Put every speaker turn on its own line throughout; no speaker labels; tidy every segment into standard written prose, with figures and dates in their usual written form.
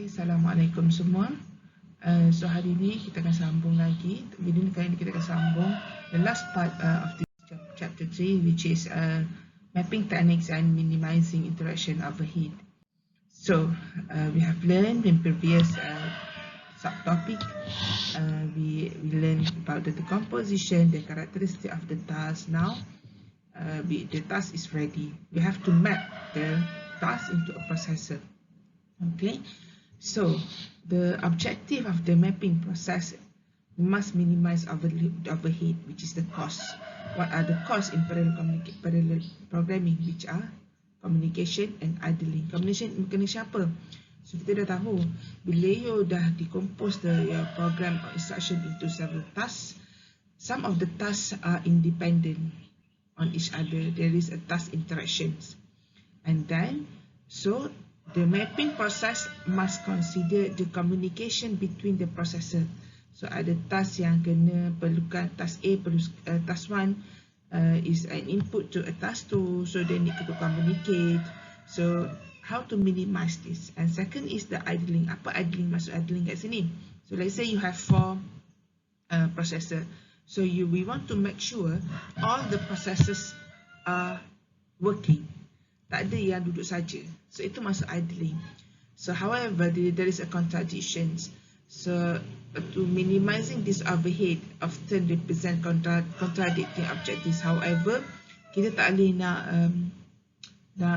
Okay, Assalamualaikum semua. So hari ini kita akan sambung lagi. Video kali ini kita akan sambung the last part of this chapter 3, which is mapping techniques and minimizing interaction overhead. So we have learned in previous subtopic. We learned about the composition, the characteristic of the task. Now the task is ready. We have to map the task into a processor. Okay, so the objective of the mapping process, we must minimize overhead, which is the cost. What are the costs in parallel programming, which are communication and idling. Communication siapa? So kita dah tahu bila you dah decompose your program or instruction into several tasks, some of the tasks are independent on each other. There is a task interactions, and then so the mapping process must consider the communication between the processor. So ada task yang kena perlukan task A, task 1 is an input to a task 2, so they need to communicate. So how to minimize this? And second is the idling. Apa idling? Maksud idling kat sini? So let's say you have 4 processor. So we want to make sure all the processors are working. Tak ada yang duduk saja. So itu masuk idling. So however, there is a contradiction. So to minimizing this overhead often represent contradicting objectives. However, kita tak boleh nak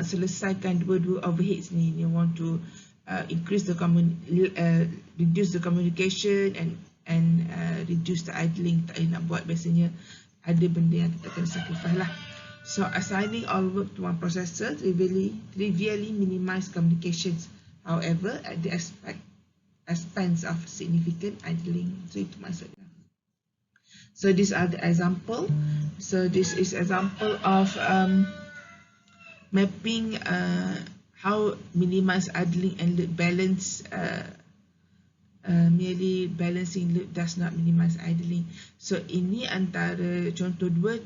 selesaikan dua-dua overheads ni. You want to increase the reduce the communication and reduce the idling. Tak boleh nak buat, biasanya ada benda yang kita kena sacrifice lah. So assigning all work to one processor trivially minimize communications. However, at the expense of significant idling. So itu maksudnya. So these are the example. So this is example of mapping how minimize idling and load balance. Merely balancing load does not minimize idling. So ini antara contoh dua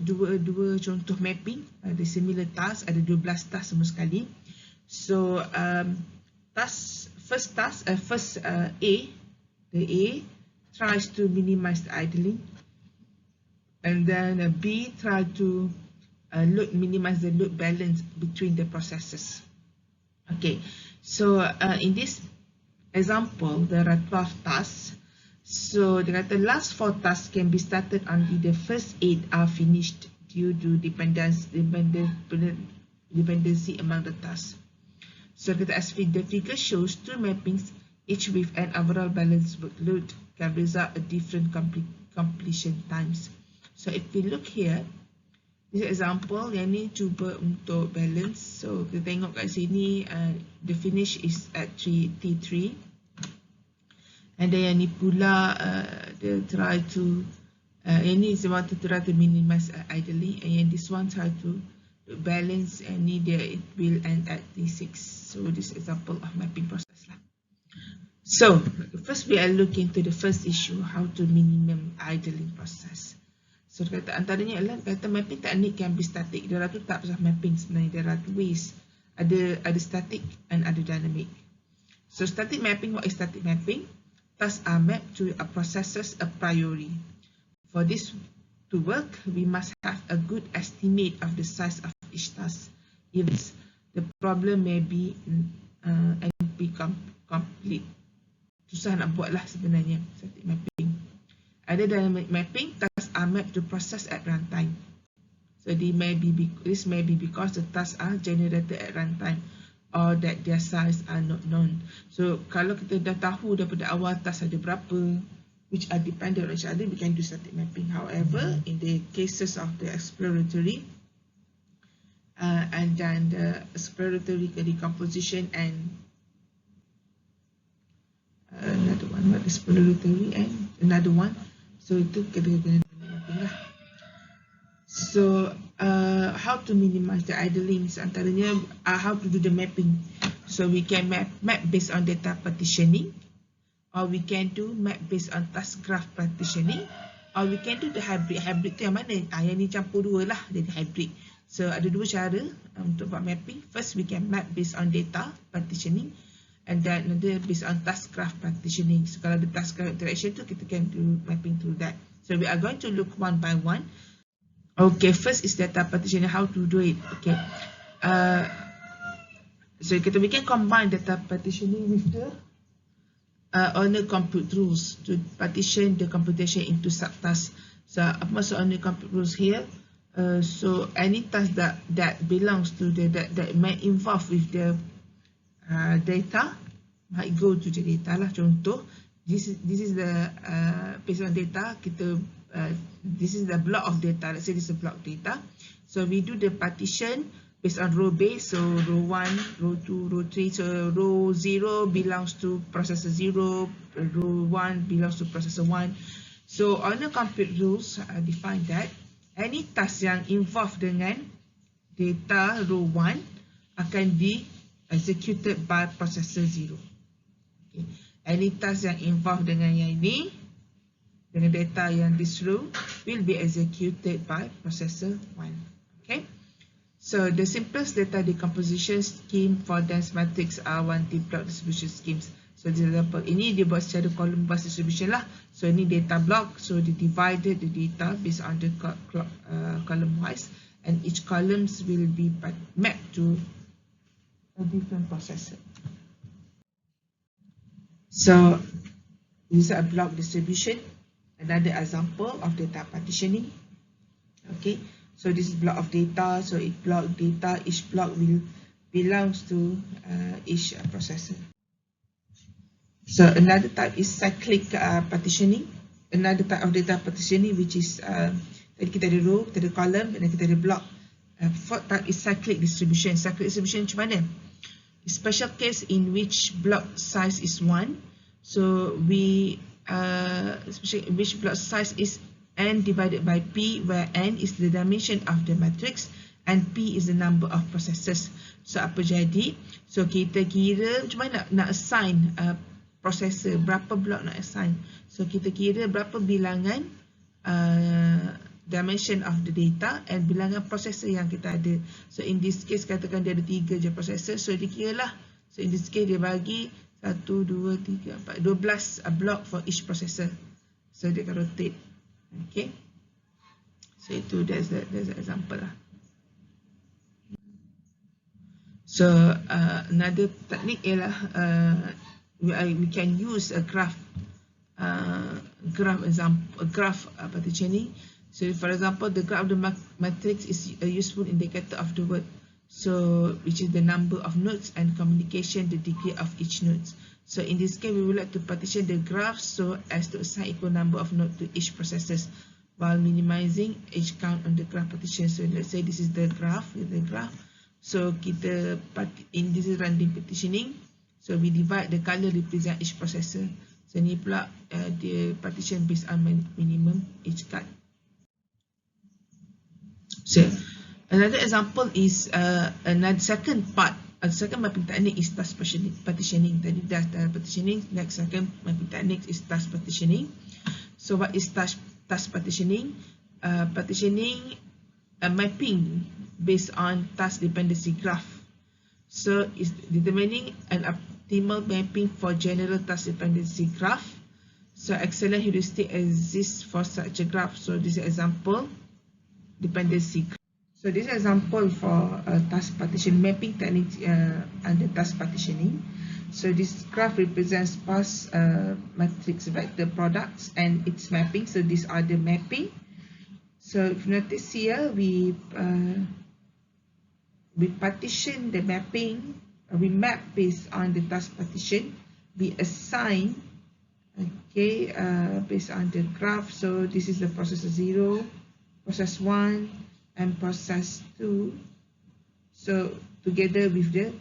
contoh mapping. Ada similar task, ada 12 task semua sekali. So first A, the A tries to minimize the idling, and then B try to minimize the load balance between the processes. Okay, so in this example, there are 12 tasks. So the last 4 tasks can be started only the first 8 are finished due to dependency among the tasks. So the figure shows 2 mappings, each with an overall balanced workload, can result in different completion times. So if we look here, this example, yang ni cuba untuk balance. So kita tengok kat sini, the finish is at T3. And then yang ni pula, they try to, yang ni want to try to minimize idling, and yang this one try to balance, and ni dia it will end at T6. So this example of mapping process lah. So first we are looking to the first issue, how to minimum idling process. So kata antaranya adalah kata mapping technique can be static. There are 2 types of mapping sebenarnya. There are 2 ways. Ada static and ada dynamic. So static mapping, what is static mapping? Tasks are mapped to a processors a priori. For this to work, we must have a good estimate of the size of each task. If the problem may be complete. Susah nak buat lah sebenarnya static mapping. Ada dynamic mapping, tasks are mapped to process at runtime. So this may be because the tasks are generated at runtime, or that their size are not known. So kalau kita dah tahu daripada awal task ada berapa, which are dependent on each other, we can do static mapping. However, in the cases of the exploratory and then the exploratory decomposition and another one, what exploratory and another one, so itu kita kena mapping lah. So how to minimize the idling, antaranya how to do the mapping. So we can map based on data partitioning, or we can do map based on task graph partitioning, or we can do the hybrid. Hybrid tu yang mana? Yang ni campur dua lah, jadi hybrid. So ada 2 cara untuk buat mapping. First, we can map based on data partitioning, and then another based on task graph partitioning. So kalau the task graph interaction tu, kita can do mapping through that. So we are going to look one by one. Okay, first is data partitioning, how to do it. Okay, so we can combine data partitioning with the owner compute rules to partition the computation into subtasks. So apa maksud owner compute rules here? So any task that belongs to that may involve with the data might go to the data lah. Contoh, this is the based on data, this is the block of data. Let's say this is a block data. So we do the partition based on row base. So row 1, row 2, row 3. So row 0 belongs to processor 0, row 1 belongs to processor 1. So owner compute rules define that any task yang involved dengan data row 1 akan executed by processor 0. Okay. Any task yang involved dengan yang ini, dengan data yang this row, will be executed by processor 1. Okay. So the simplest data decomposition scheme for dense matrix are 1D block distribution schemes. So this example, ini dia buat secara column based distribution lah. So ini data block, so they divided the data based on the column wise, and each columns will be mapped to a different processor. So this is a block distribution, another example of data partitioning. Okay, so this is block of data, so each block data, each block will belongs to each processor. So another type is cyclic partitioning, another type of data partitioning which is tadi kita ada row, kita ada column, dan kita ada block. Fourth type is cyclic distribution. Cyclic distribution macam mana? A special case in which block size is 1. So we which block size is n divided by p, where n is the dimension of the matrix and p is the number of processors. So apa jadi? So kita kira macam mana nak assign processor, berapa block nak assign. So kita kira berapa bilangan dimension of the data and bilangan processor yang kita ada. So in this case katakan dia ada 3 je processor, so dia kira lah. So in this case dia bagi 1, 2, 3, 4, 12 block for each processor. So dia akan rotate. Okay. So itu that's the example lah. So another technique ialah we can use a graph partitioning. So for example, the graph of the matrix is a useful indicator of the word, so which is the number of nodes and communication, the degree of each node. So in this case, we would like to partition the graph so as to assign equal number of nodes to each processors while minimizing each count on the graph partition. So let's say this is the graph, So kita in this is random partitioning. So we divide the color represent each processor. So ni pula the partition based on minimum each cut. So another example is another second part. Second mapping technique is task partitioning. Tadi dah partitioning. Next second mapping technique is task partitioning. So what is task partitioning? Partitioning a mapping based on task dependency graph. So it's determining an optimal mapping for general task dependency graph. So excellent heuristic exists for such a graph. So this is example dependency. So this is example for task partition mapping technique under task partitioning. So this graph represents sparse matrix vector products and its mapping. So these are the mapping. So if you notice here, we partition the mapping. We map based on the task partition. We assign, okay, based on the graph. So this is the processor 0, process 1, and process 2. So together with the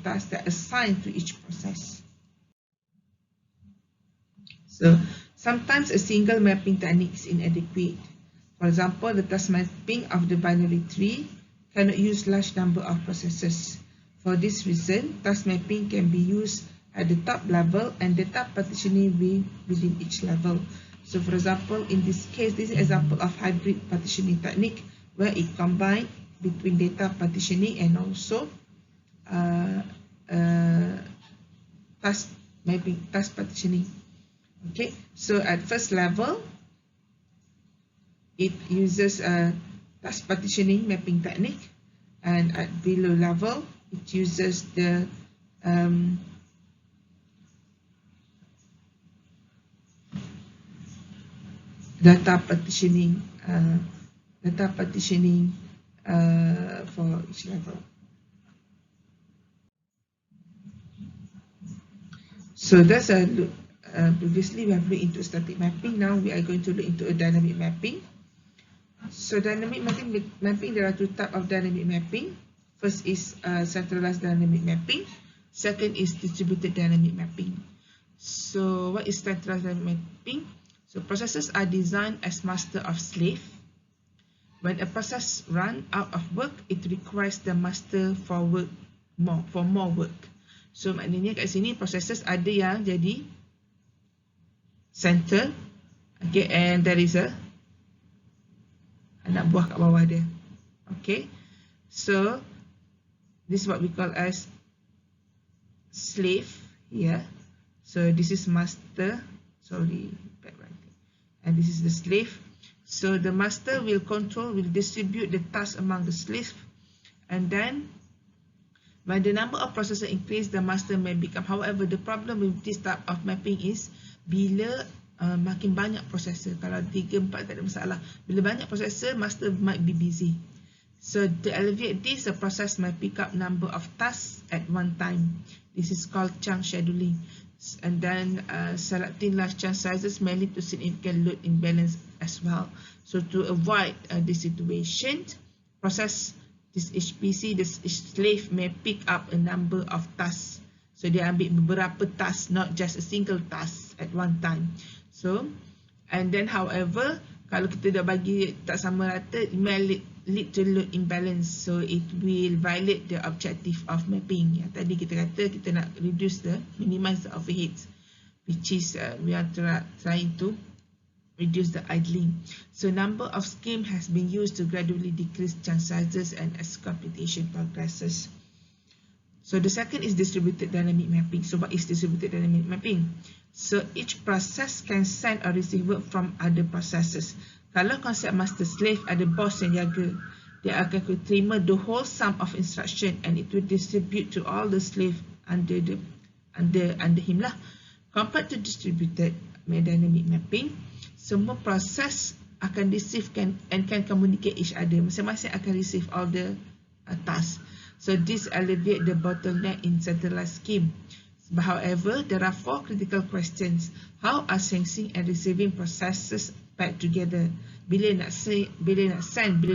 tasks that assigned to each process. So sometimes a single mapping technique is inadequate. For example, the task mapping of the binary tree cannot use large number of processors. For this reason, task mapping can be used at the top level and data partitioning within each level. So for example, in this case, this is an example of hybrid partitioning technique where it combines between data partitioning and also task mapping, task partitioning. Okay, so at first level, it uses a task partitioning mapping technique, and at below level, it uses the data partitioning for each level. So that's a look. Previously we have looked into static mapping. Now we are going to look into a dynamic mapping. So dynamic mapping, there are two types of dynamic mapping. First is centralized dynamic mapping. Second is distributed dynamic mapping. So what is centralized dynamic mapping? So processes are designed as master of slave. When a process runs out of work, it requires the master for more work. So maknanya kat sini processes ada yang jadi center, okay, and there is a anak buah kat bawah dia. Okay, so this is what we call as slave here. So this is master, sorry, bad writing, and this is the slave. So the master will distribute the task among the slave, and then when the number of processes increase, the master may become. However, the problem with this type of mapping is bila makin banyak processor. Kalau 3, 4 tak ada masalah. Bila banyak processor, master might be busy. So to alleviate this, the process may pick up number of tasks at one time. This is called chunk scheduling. And then selecting large chunk sizes may lead to significant load imbalance as well. So to avoid this situation, this HPC, this slave may pick up a number of tasks. So dia ambil beberapa task, not just a single task at one time. So, and then however, kalau kita dah bagi tak sama rata, it may lead to load imbalance. So it will violate the objective of mapping. Yang tadi kita kata kita nak minimize the overheads, which is we are trying to reduce the idling. So number of schemes has been used to gradually decrease chunk sizes and as computation progresses. So the second is distributed dynamic mapping. So what is distributed dynamic mapping? So each process can send or receive work from other processes. Kalau konsep master slave ada boss yang jaga, dia akan terima the whole sum of instruction and it will distribute to all the slave under him lah. Compared to distributed dynamic mapping, semua proses akan receive and can communicate each other. Masing-masing akan receive all the tasks. So this alleviate the bottleneck in centralized scheme. However, there are 4 critical questions. How are sensing and receiving processes packed together? Bila nak send, bila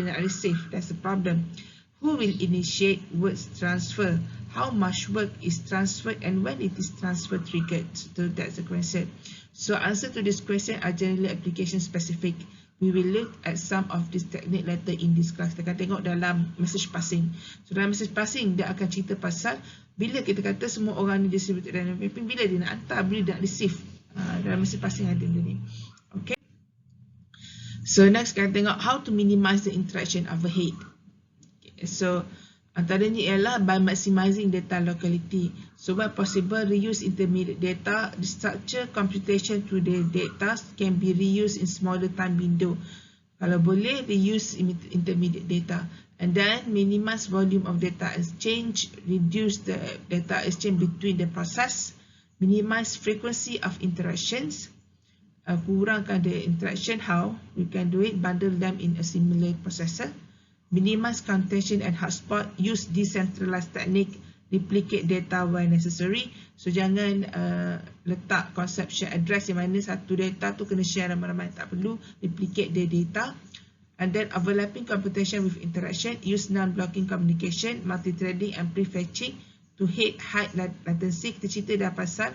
nak receive, that's the problem. Who will initiate words transfer? How much work is transferred and when it is transfer triggered? So that's the question. So answer to this question are generally application specific. We will look at some of this technique later in this class. Kita akan tengok dalam message passing. So dalam message passing, dia akan cerita pasal bila kita kata semua orang ni distributed dynamic mapping, bila dia nak hantar, bila dia nak receive. Dalam message passing ada benda ni. Okay. So next kita tengok how to minimize the interaction overhead. Okay. So antaranya ialah by maximizing data locality. So where possible, reuse intermediate data. The structure computation to the data can be reused in smaller time window. Kalau boleh, reuse intermediate data. And then minimize volume of data exchange, reduce the data exchange between the process, minimize frequency of interactions, kurangkan the interaction. How we can do it? Bundle them in a similar processor. Minimize contention and hotspot, use decentralized technique, replicate data where necessary. So jangan letak conception address yang mana satu data tu kena share ramai-ramai, tak perlu. Replicate the data. And then overlapping computation with interaction, use non-blocking communication, multi-threading and prefetching to hide latency. Kita cerita dah pasal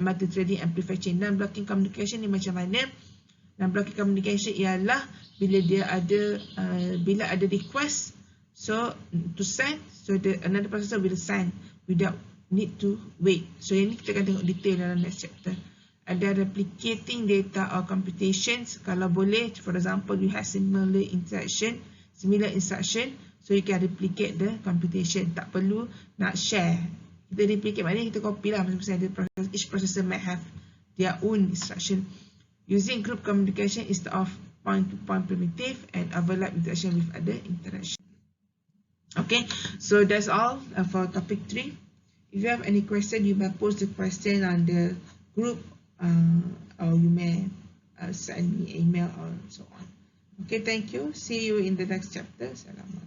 multi-threading and prefetching. Non-blocking communication ni macam mana? Non-blocking communication ialah bila ada request, so to send, so another processor will send without need to wait. So yang ni kita akan tengok detail dalam next chapter. Ada replicating data or computations. Kalau boleh, for example, you have similar instruction, so you can replicate the computation. Tak perlu nak share Kita replicate maknanya kita copy lah masing-masing ada process. Each processor might have their own instruction. Using group communication instead of point-to-point primitive and overlap interaction with other interaction. Okay, so that's all for topic 3. If you have any question, you may post the question on the group or you may send me email or so on. Okay, thank you. See you in the next chapter. Salam.